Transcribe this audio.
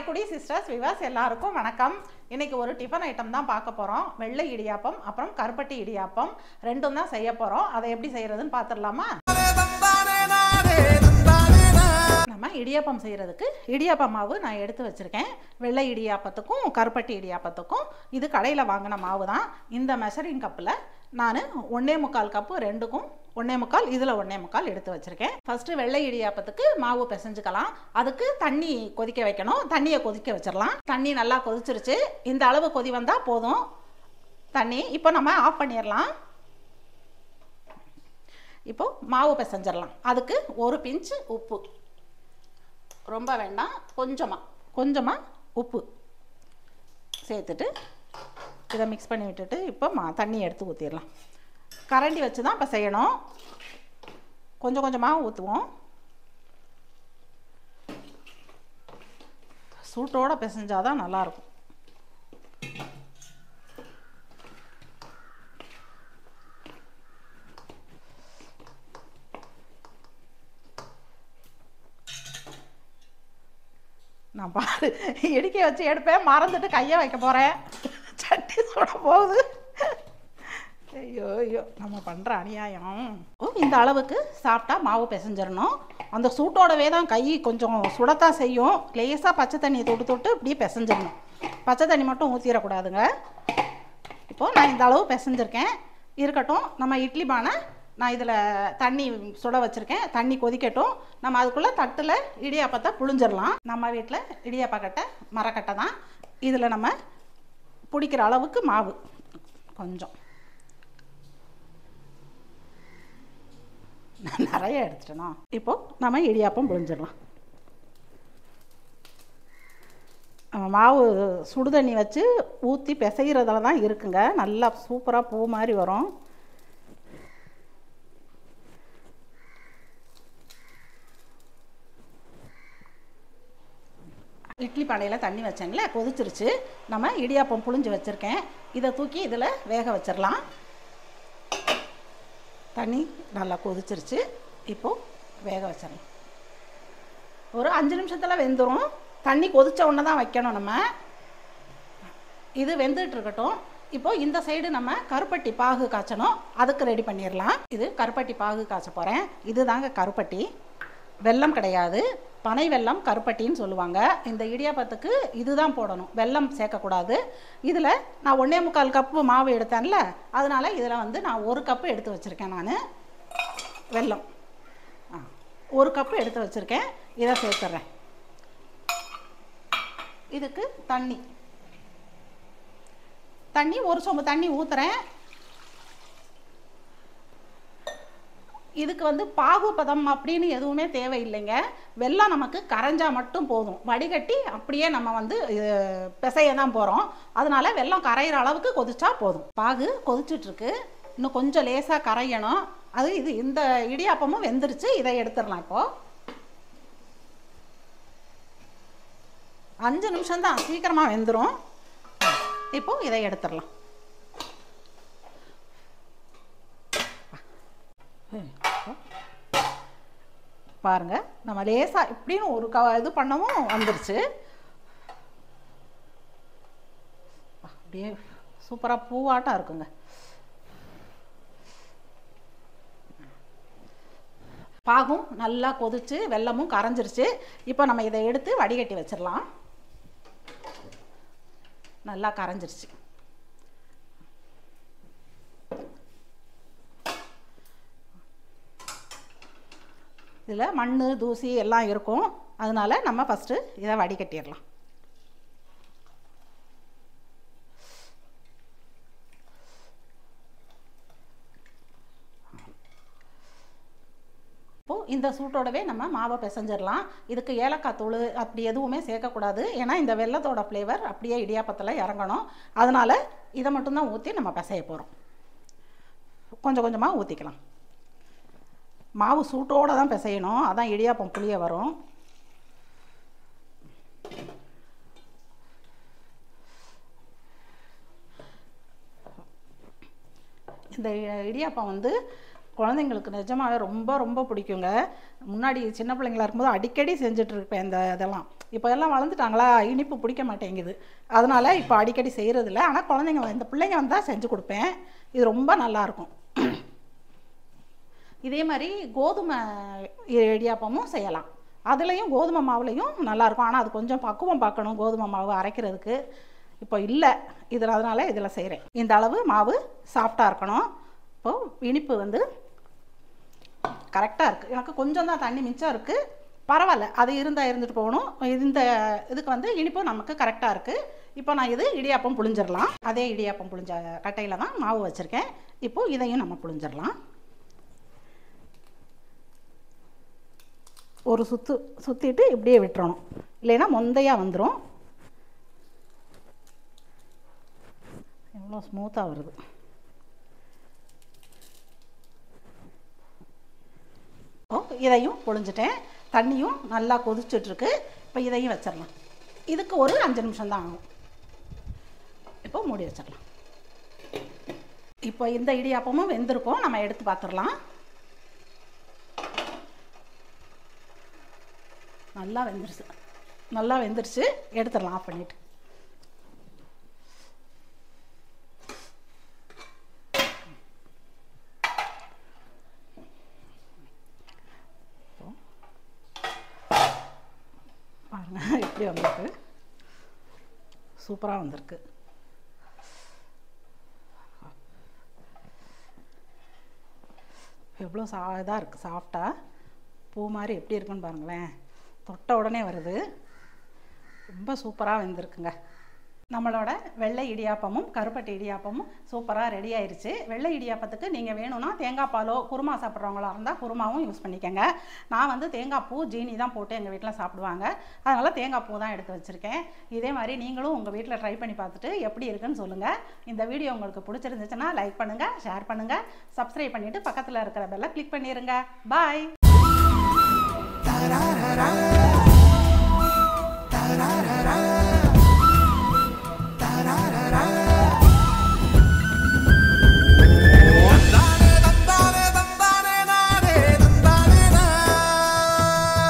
Karaikudi sisters விவாஸ் எல்லாருக்கும் வணக்கம். இன்னைக்கு ஒரு டிஃபன் ஐட்டம் தான் பார்க்க போகிறோம். வெள்ளை இடியாப்பம் அப்புறம் கருப்பட்டி இடியாப்பம் ரெண்டும் தான் செய்ய போகிறோம். அதை எப்படி செய்கிறதுன்னு பார்த்துடலாமா? நம்ம இடியாப்பம் செய்கிறதுக்கு இடியாப்ப மாவு நான் எடுத்து வச்சுருக்கேன். வெள்ளை இடியாப்பத்துக்கும் கருப்பட்டி இடியாப்பத்துக்கும் இது கடையில் வாங்கின மாவு தான். இந்த மெஷரிங் கப்பில் நான் 1.25 கப்பு ரெண்டுக்கும் 1.25 இதில் 1.25 எடுத்து வச்சுருக்கேன். ஃபஸ்ட்டு வெள்ளை இடியாப்பத்துக்கு மாவு பிசைஞ்சுக்கலாம். அதுக்கு தண்ணி கொதிக்க வைக்கணும். தண்ணியை கொதிக்க வச்சிடலாம். தண்ணி நல்லா கொதிச்சிருச்சு. இந்த அளவு கொதி வந்தால் போதும் தண்ணி. இப்போ நம்ம ஆஃப் பண்ணிடலாம். இப்போ மாவு பிசைஞ்சிடலாம். அதுக்கு ஒரு பிஞ்சு உப்பு, ரொம்ப வேண்டாம், கொஞ்சமாக உப்பு சேர்த்துட்டு இதை மிக்ஸ் பண்ணி விட்டுட்டு இப்போ தண்ணி எடுத்து ஊற்றிடலாம். கரண்டி வச்சு தான் இப்போ செய்யணும். கொஞ்சம் கொஞ்சமாக ஊற்றுவோம். சூட்டோடு பிசைஞ்சாதான் நல்லாயிருக்கும். நான் பாரு இடிக்க வச்சு எடுப்பேன், மறந்துட்டு கையை வைக்க போகிறேன். சட்டி சுட போகுது. ஐயோ ஐயோ, நம்ம பண்ணுற அநியாயம். இந்த அளவுக்கு சாப்பிட்டா மாவு பிசைஞ்சிடணும். அந்த சூட்டோடவே தான் கை கொஞ்சம் சுடத்தான் செய்யும். லேசாக பச்சை தண்ணியை தொட்டு இப்படியே பிசைஞ்சிடணும். பச்சை தண்ணி மட்டும் ஊற்றிடக்கூடாதுங்க. இப்போது நான் இந்த அளவு பிசைஞ்சிருக்கேன். இருக்கட்டும். நம்ம இட்லி பானை நான் இதில் தண்ணி சுட வச்சுருக்கேன். தண்ணி கொதிக்கட்டும். நம்ம அதுக்குள்ளே தட்டில் இடியாப்பத்தை புழிஞ்சிடலாம். நம்ம வீட்டில் இடியாப்பக்கட்டை மரக்கட்டை தான். இதில் நம்ம பிடிக்கிற அளவுக்கு மாவு கொஞ்சம் நிறைய எடுத்துட்டோம். இப்போது நம்ம இடியாப்பம் புழிஞ்சிடலாம். மாவு சுடுதண்ணி வச்சு ஊற்றி பிசைகிறதுல தான் இருக்குங்க. நல்லா சூப்பராக பூ மாதிரி வரும். இட்லி பானையில் தண்ணி வச்சேங்களே, கொதிச்சிருச்சு. நம்ம இடியாப்பம் புழிஞ்சு வச்சுருக்கேன். இதை தூக்கி இதில் வேக வச்சிடலாம். தண்ணி நல்லா கொதிச்சிருச்சு. இப்போது வேக வச்சிடலாம். ஒரு 5 நிமிஷத்தில் வெந்துடும். தண்ணி கொதித்த உடனே தான் வைக்கணும். நம்ம இது வெந்துட்டு இருக்கட்டும். இப்போது இந்த சைடு நம்ம கருப்பட்டி பாகு காய்ச்சணும். அதுக்கு ரெடி பண்ணிடலாம். இது கருப்பட்டி பாகு காய்ச்ச போகிறேன். இது தாங்க கருப்பட்டி. வெல்லம் கிடையாது, பனை வெல்லம் கருப்பட்டின்னு சொல்லுவாங்க. இந்த இடியாப்பத்துக்கு இதுதான் போடணும், வெல்லம் சேர்க்கக்கூடாது. இதில் நான் 1.25 கப்பு மாவு எடுத்தேன்ல, அதனால் இதில் வந்து நான் 1 கப்பு எடுத்து வச்சுருக்கேன். நான் வெல்லம் 1 கப்பு எடுத்து வச்சுருக்கேன். இதை சேர்த்துட்றேன். இதுக்கு தண்ணி 1 சொம்பு தண்ணி ஊற்றுறேன். இதுக்கு வந்து பாகு பதம் அப்படின்னு எதுவுமே தேவையில்லைங்க. வெல்லம் நமக்கு கரைஞ்சா மட்டும் போதும். வடிகட்டி அப்படியே நம்ம வந்து பிசைய தான் போகிறோம். அதனால வெல்லம் கரையிற அளவுக்கு கொதிச்சா போதும். பாகு கொதிச்சிட்ருக்கு. இன்னும் கொஞ்சம் லேசாக கரையணும். இது இந்த இடியாப்பமும் வெந்துருச்சு. இதை எடுத்துடலாம். இப்போது 5 நிமிஷம்தான், சீக்கிரமாக வெந்துடும். இப்போது இதை எடுத்துடலாம். பாருங்க, நம்ம லேசா இப்படின்னு ஒரு இது பண்ணவும் வந்துருச்சு. அப்படியே சூப்பராக பூவாட்டம் இருக்குங்க. பாகும் நல்லா கொதிச்சு வெல்லமும் கரைஞ்சிருச்சு. இப்போ நம்ம இதை எடுத்து வடிகட்டி வச்சிடலாம். நல்லா கரைஞ்சிருச்சு. இதில் மண் தூசி எல்லாம் இருக்கும். அதனால நம்ம ஃபஸ்ட்டு இதை வடிகட்டிடலாம். இப்போது இந்த சூட்டோடவே நம்ம மாவை பிசைஞ்சிடலாம். இதுக்கு ஏலக்காய் தூள் அப்படி எதுவுமே சேர்க்கக்கூடாது. ஏன்னா இந்த வெல்லத்தோட ஃப்ளேவர் அப்படியே இடியாப்பத்தில் இறங்கணும். அதனால் இதை மட்டும்தான் ஊற்றி நம்ம பிசைய போகிறோம். கொஞ்சம் கொஞ்சமாக ஊற்றிக்கலாம். மாவு சூட்டோடு தான் பிசையணும். அதான் இடியாப்பம் புளிய வரும். இந்த இடியாப்பம் வந்து குழந்தைங்களுக்கு நிஜமாவே ரொம்ப ரொம்ப பிடிக்குங்க. முன்னாடி சின்ன பிள்ளைங்களா இருக்கும்போது அடிக்கடி செஞ்சிட்ருப்பேன் இதெல்லாம். இப்போ எல்லாம் வளர்ந்துட்டாங்களா, இனிப்பு பிடிக்க மாட்டேங்குது. அதனால் இப்போ அடிக்கடி செய்கிறதில்ல. ஆனால் குழந்தைங்க இந்த பிள்ளைங்க வந்தால் செஞ்சு கொடுப்பேன். இது ரொம்ப நல்லாயிருக்கும். இதே மாதிரி கோதுமை இடியாப்பமும் செய்யலாம். அதுலேயும் கோதுமை மாவுலேயும் நல்லாயிருக்கும். ஆனால் அது கொஞ்சம் பக்குவம் பார்க்கணும் கோதுமை மாவு அரைக்கிறதுக்கு. இப்போ இல்லை இதில், அதனால் இதில் செய்கிறேன். இந்த அளவு மாவு சாஃப்டாக இருக்கணும். இப்போது இனிப்பு வந்து கரெக்டாக இருக்குது. எனக்கு கொஞ்சம் தான் தண்ணி மிச்சம் இருக்குது, பரவாயில்ல, அது இருந்துட்டு போகணும். இந்த இதுக்கு வந்து இனிப்பு நமக்கு கரெக்டாக இருக்குது. இப்போ நான் இது இடியாப்பம் புழிஞ்சிடலாம். அதே இடியாப்பம் புழிஞ்ச கட்டையில் தான் மாவு வச்சுருக்கேன். இப்போது இதையும் நம்ம புழிஞ்சிடலாம். ஒரு சுற்றிட்டு இப்படியே விட்டுறணும், இல்லைன்னா மொந்தையாக வந்துடும். எவ்வளோ ஸ்மூத்தாக வருது. இதையும் பொழிஞ்சிட்டேன். தண்ணியும் நல்லா கொதிச்சுட்ருக்கு. இப்போ இதையும் வச்சிடலாம். இதுக்கு ஒரு 5 நிமிஷம் தான் ஆகும். இப்போ மூடி வச்சிடலாம். இப்போ இந்த இடியாப்பமும் வெந்திருக்கும். நம்ம எடுத்து பார்த்துடலாம். நல்லா வெந்துருச்சு. எடுத்துடலாம் ஆஃப் பண்ணிவிட்டு. பாருங்கள் எப்படி வந்திருக்கு, சூப்பராக வந்திருக்கு. எவ்வளோ இதாக இருக்குது, சாஃப்டாக பூ மாதிரி எப்படி இருக்குன்னு பாருங்களேன். தொட்ட உடனே வருது. ரொம்ப சூப்பராக வெந்திருக்குங்க. நம்மளோட வெள்ளை இடியாப்பமும் கருப்பட்டி இடியாப்பமும் சூப்பராக ரெடி ஆயிடுச்சு. வெள்ளை இடியாப்பத்துக்கு நீங்கள் வேணும்னா தேங்காய் பாலோ குருமா சாப்பிட்றவங்களா இருந்தால் குருமாவும் யூஸ் பண்ணிக்கோங்க. நான் வந்து தேங்காய் பூ ஜீனி தான் போட்டு எங்கள் வீட்டில் சாப்பிடுவாங்க. அதனால் தேங்காய் பூ தான் எடுத்து வச்சுருக்கேன். இதே மாதிரி நீங்களும் உங்கள் வீட்டில் ட்ரை பண்ணி பார்த்துட்டு எப்படி இருக்குன்னு சொல்லுங்கள். இந்த வீடியோ உங்களுக்கு பிடிச்சிருந்துச்சுன்னா லைக் பண்ணுங்கள், ஷேர் பண்ணுங்கள், சப்ஸ்கிரைப் பண்ணிவிட்டு பக்கத்தில் இருக்கிற பெல்லை கிளிக் பண்ணிடுங்க. பாய்.